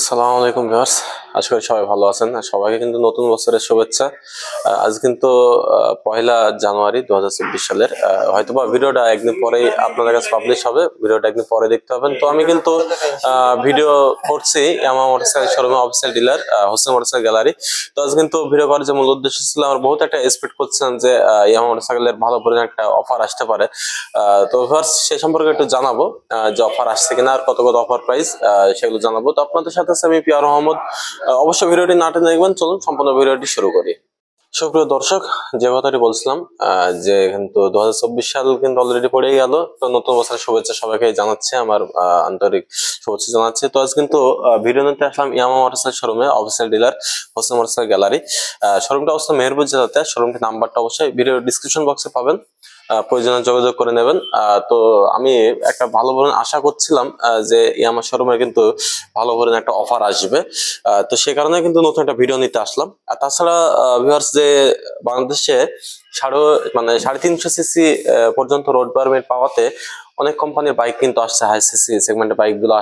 আসসালামু আলাইকুম ভিউয়ার্স, আশা করি সবাই ভালো আছেন। সবাইকে কিন্তু নতুন বছরের শুভেচ্ছা। আজ কিন্তু পয়লা জানুয়ারি 2024 সালের। হয়তোবা ভিডিওটা একদিন পরেই আপনাদের কাছে পাবলিশ হবে, ভিডিওটা একদিন পরে দেখতে পাবেন। তো আমি কিন্তু ভিডিও করছি ইয়ামাহা মোটরসাইকেল শোরুমে official dealer Hossain motorcycle gallery. তো আজ কিন্তু ভিডিও করার যে মূল উদ্দেশ্য ছিল, আমার বহুত একটা এক্সপেক্ট করছিলাম যে ইয়ামাহা মোটরসাইকেলের ভালো পরিমাণ একটা অফার আসতে পারে। তো ভিউয়ার্স সে সম্পর্কে একটু জানাবো যে অফার আসছে কিনা আর কত কত অফার প্রাইস সেগুলো জানাবো। তো আপনাদের সাথে আছে আমি পিয়ার মোহাম্মদ। অবশ্যই ভিডিওটি না টেনে দেখবেন। চলুন সম্পূর্ণ ভিডিওটি শুরু করি। সুপ্রিয় দর্শক, যে কথাটি বলছিলাম যে কিন্তু 2024 সাল কিন্তু অলরেডি পড়েই গেল। তো নতুন বছরের শুভেচ্ছা সবাইকে জানাচ্ছি, আমার আন্তরিক শুভেচ্ছা জানাচ্ছি। তো আজ কিন্তু ভিডিও নিতে আসলাম ইয়ামাহা মোটরসাইকেল শোরুমে official dealer Hossain motorcycle gallery. শোরুমটা অবস্থা মেহেরপুর জেলাতে। শোরুমটির নাম্বারটা অবশ্যই ভিডিও ডিসক্রিপশন বক্সে পাবেন, প্রয়োজনে যোগাযোগ করে নেবেন। তো আমি একটা ভালো ধরনের আশা করছিলাম যে ইয়ামাহা শোরুমে কিন্তু ভালো ধরনের একটা অফার আসবে। তো সে কারণে কিন্তু নতুন একটা ভিডিও নিতে আসলাম। আর তাছাড়া ভিউয়ার্স, যে বাংলাদেশে 350 সিসি পর্যন্ত রোড পারমিট পাওয়াতে অনেক কোম্পানির বাইক কিন্তু আসছে, হাই সিসি সেগমেন্টের বাইক গুলো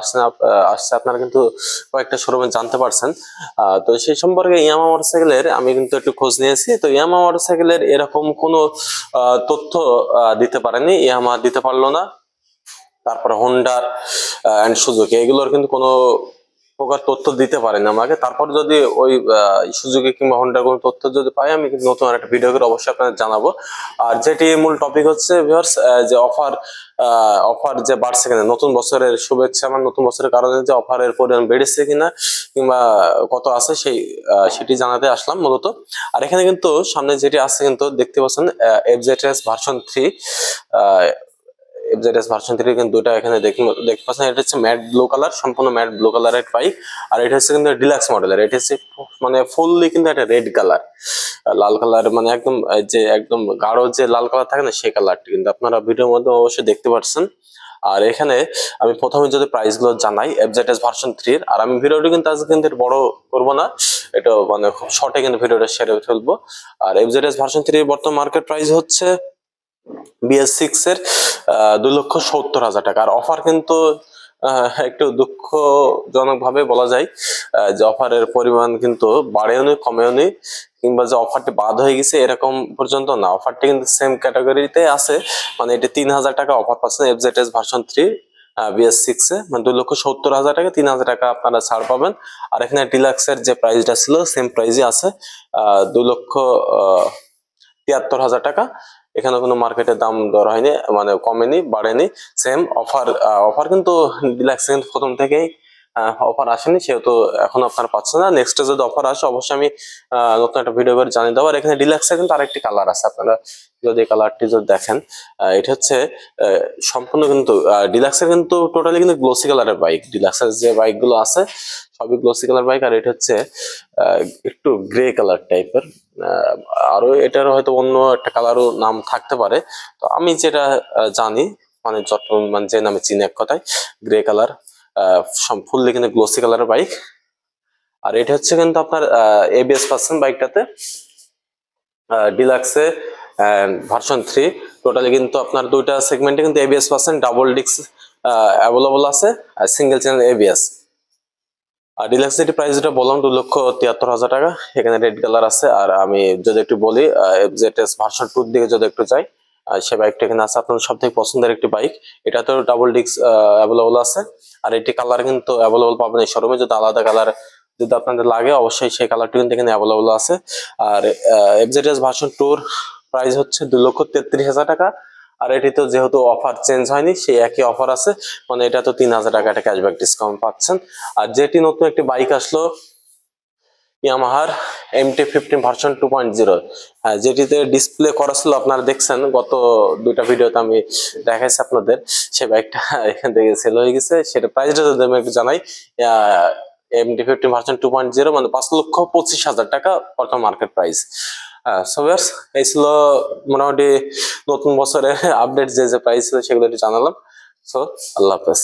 আসছে আপনারা কিন্তু কয়েকটা শোরুমে জানতে পারছেন। তো সেই সম্পর্কে ইয়ামাহা মোটরসাইকেলের আমি কিন্তু একটু খোঁজ নিয়েছি। তো ইয়ামাহা মোটরসাইকেলের এরকম কোনো তথ্য দিতে পারেনি, ইয়ামাহা দিতে পারলো না। তারপরে হোন্ডার এন্ড সুজুকি এগুলোর কিন্তু কোনো প্রকার তথ্য দিতে পারেন আমাকে। তারপর যদি ওই সুজুকি কিংবা হোন্ডার কোনো তথ্য যদি পাই, আমি কিন্তু নতুন একটা ভিডিও করে অবশ্যই আপনাদের জানাবো। আর যেটি মূল টপিক হচ্ছে ভিউয়ার্স, যে অফার যে বাড়ছে কিনা, নতুন বছরের শুভেচ্ছা, আমার নতুন বছরের কারণে যে অফারের পরিমাণ বেড়েছে কিনা কিংবা কত আছে সেটি জানাতে আসলাম মূলত। আর এখানে কিন্তু সামনে যেটি আছে কিন্তু দেখতে পাচ্ছেন FZS ভার্সন 3। FZS ভার্সন 3 কিন্তু দুটো এখানে দেখতে পাচ্ছেন। এটা হচ্ছে ম্যাট ব্লু কালার, সম্পূর্ণ ম্যাট ব্লু কালারের বাইক। আর এটা হচ্ছে কিন্তু ডিলাক্স মডেলের। এটা হচ্ছে মানে ফুললি কিন্তু একটা রেড কালার, লাল কালার, মানে একদম যে একদম গাঢ় যে লাল কালার থাকে না, সেই কালারটি কিন্তু আপনারা ভিডিওর মধ্যে অবশ্যই দেখতে পাচ্ছেন। আর এখানে আমি প্রথমে যদি প্রাইস গুলো জানাই FZS ভার্সন 3 আর আমি ভিডিওটি কিন্তু আজকে কিন্তু বড় করব না, এটা মানে খুব শর্টে কিন্তু ভিডিওটা সেরে ফেলবো। আর FZS ভার্সন 3 এর বর্তমান মার্কেট প্রাইস হচ্ছে BS6 এর 2,70,000 টাকা। আর অফার কিন্তু একটু দুঃখজনক ভাবে বলা যায় যে অফারের পরিমাণ কিন্তু বাড়েও নি কমেও নি, কিংবা যে অফারটি বাদ হয়ে গেছে এরকম পর্যন্ত না। অফারটি কিন্তু সেম ক্যাটাগরিতে আছে, মানে এটি 3,000 টাকা অফার পাচ্ছেন FZS ভার্সন 3 BS6 এ, মানে 2,70,000 টাকা, 3,000 টাকা আপনারা ছাড় পাবেন। আর এখানে ডিলাক্সের যে প্রাইসটা ছিল সেম প্রাইসই আছে, 2,73,000 টাকা। এখানে কোনো মার্কেটের দাম দর হয়নি, মানে কমেনি বাড়েনি, সেম অফার। অফার কিন্তু ডিলাক্স কিন্তু প্রথম থেকেই অফার আসেনি, সেহেতু এখন আপনারা পাচ্ছেন না। নেক্সট যদি অফার আসে অবশ্যই আমি নতুন একটা ভিডিও করে জানিয়ে দেবো। আর এখানে ডিলাক্সের কিন্তু আরেকটি কালার আছে, আপনারা যদি কালারটি যদি দেখেন, এটা হচ্ছে সম্পূর্ণ কিন্তু ডিলাক্সের কিন্তু টোটালি কিন্তু গ্লোসি কালারের বাইক। ডিলাক্সের যে বাইক গুলো আছে সবই গ্লোসি কালার বাইক। আর এটা হচ্ছে একটু গ্রে কালার টাইপের, আরো এটার হয়তো অন্য একটা কালারও নাম থাকতে পারে। তো আমি যেটা জানি, মানে যত মানে যে নামে চিনি এক কথায় গ্রে কালার, ফুললি কিন্তু গ্লোসি কালারের বাইক। আর এটা হচ্ছে কিন্তু আপনার ABS পাচ্ছেন বাইকটাতে ডিলাক্সে ভার্সন 3। টোটালি কিন্তু আপনার দুইটা সেগমেন্টে কিন্তু ABS পাচ্ছেন, ডাবল ডিস্ক অ্যাভেলেবল আছে আর সিঙ্গেল চ্যানেল ABS। আর ডিলাক্স যেটি প্রাইস যেটা বললাম 2,73,000 টাকা। এখানে রেড কালার আছে। আর আমি যদি একটু বলি FZS ভার্সন 2 দিকে যদি একটু যাই, সে বাইকটা এখানে আছে আপনার সব থেকে পছন্দের একটি বাইক। এটা তো ডাবল ডিস্ক অ্যাভেলেবল আছে। আর এটি কালার কিন্তু অ্যাভেলেবল পাবেন এই শোরুমে। যদি আলাদা কালার যদি আপনাদের লাগে অবশ্যই সেই কালারটি কিন্তু এখানে অ্যাভেলেবল আছে। আর FZS ভার্সন 2 প্রাইস হচ্ছে 2,33,000 টাকা। আর এটি তো যেহেতু অফার চেঞ্জ হয়নি, সেই একই অফার আছে, মানে এটা তো 3,000 টাকা একটা ক্যাশব্যাক ডিসকাউন্ট পাচ্ছেন। আর যেটি নতুন একটি বাইক আসলো ইয়ামাহার MT-15 ভার্সন 2.0, যেটিতে ডিসপ্লে করা ছিল আপনারা দেখছেন গত দুইটা ভিডিওতে আমি দেখাইছি আপনাদের। সে বাইকটা এখান থেকে সেল হয়ে গেছে। সেটা প্রাইসটা যদি আমি একটু জানাই, MT-15 ভার্সন 2.0 মানে 5,25,000 টাকা বর্তমান মার্কেট প্রাইস। সো ভিউয়ার্স, এই ছিল মোটামুটি নতুন বছরের আপডেট, যে প্রাইস ছিল সেগুলো একটু জানালাম। সো আল্লাহ হাফেজ।